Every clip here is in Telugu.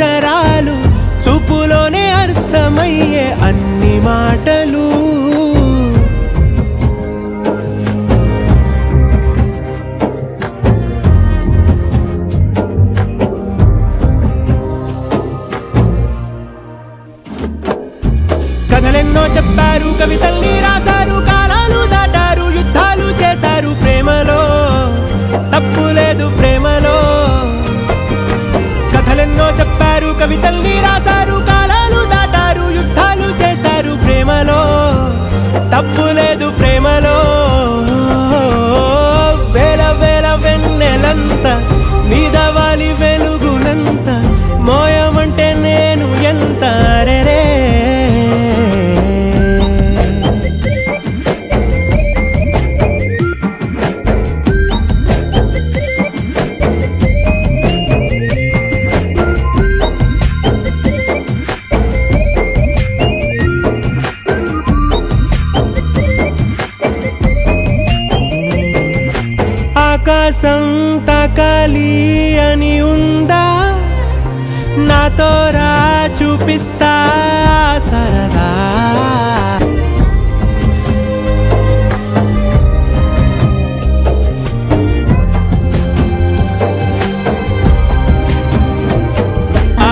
అక్షరాలు చూపులోనే అర్థమయ్యే అన్ని మాటలు కథలెన్నో చెప్పారు కవితల్ని రాశారు కాలాలు దాటారు యుద్ధాలు చేశారు ప్రేమలో తప్పు లేదు ప్రేమలో కథలెన్నో చెప్పారు కవితల్ని రాశారు కాలాలు దాటారు యుద్ధాలు చేశారు ప్రేమలో తప్పు లేదు ప్రేమలో వేల వేల వెన్నెలంత నీదవాలి వెలుగునంత మోయమంటే నేను ఎంత రే ఆకాశం తాకాలి అని ఉందా నాతో రా చూపిస్తా సరదా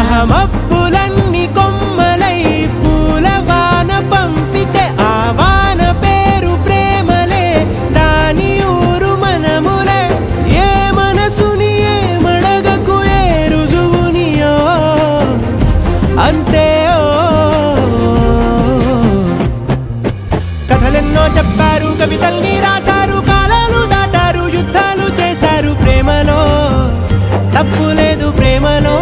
అహమప్పులన్నీ కొమ్మలై పూలవాన పంపితే ఆ వాన పేరు ప్రేమలే దాని ఊరు మనములే ఏ మనసుని ఏ మడగకు ఏ రుజువునియో అంతే కథలెన్నో చెప్పారు కవితల్ని రాశారు కాలాలు దాటారు యుద్ధాలు చేశారు ప్రేమలో తప్పు లేదు ప్రేమలో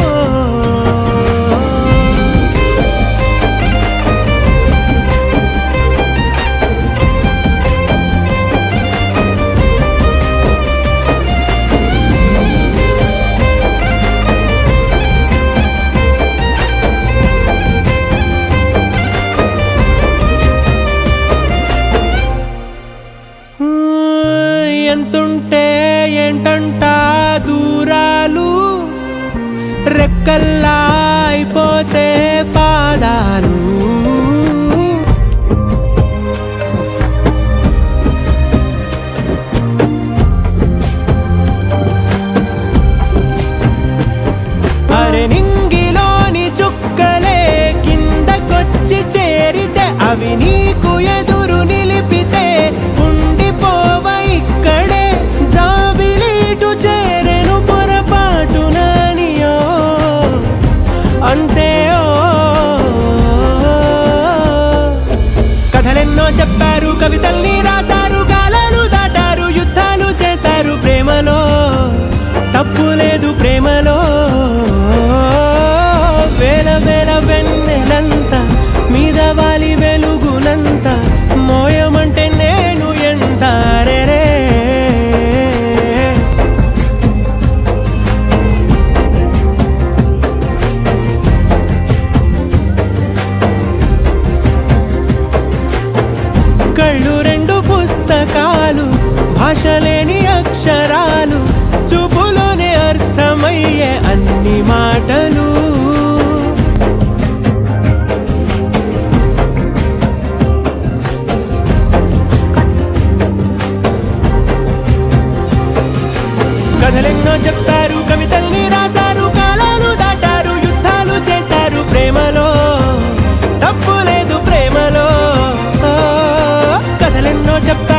ఎంతుంటే ఏంటంట దూరాలు రెక్కల్లా అయిపోతే పాదాలు అరే నింగిలోని చుక్కలే కిందకొచ్చి చేరితే అవి నీకు ఎదురు నిలిపితే ఉండిపోవ ఇక్కడే జాబిలీటు చేరెను పొరపాటుననియో అంతే కథలెన్నో చెప్పారు కవితల్ని రాశారు కాలాలు దాటారు యుద్ధాలు చేశారు ప్రేమలో తప్పు లేదు ప్రేమలో వేల వేల వెన్నెలంత మీద వాలి వెలుగునంత మోయమంటే నేను ఎంత రే కళ్ళు రెండు పుస్తకాలు భాష లేని అక్షరాలు చూపులోనే అర్థమయ్యే అన్ని మాటలు కథలెన్నో చెప్పారు కవితల్ని రాశారు కాలాలు దాటారు యుద్ధాలు చేశారు ప్రేమలో తప్పు లేదు ప్రేమలో కథలెన్నో చెప్పారు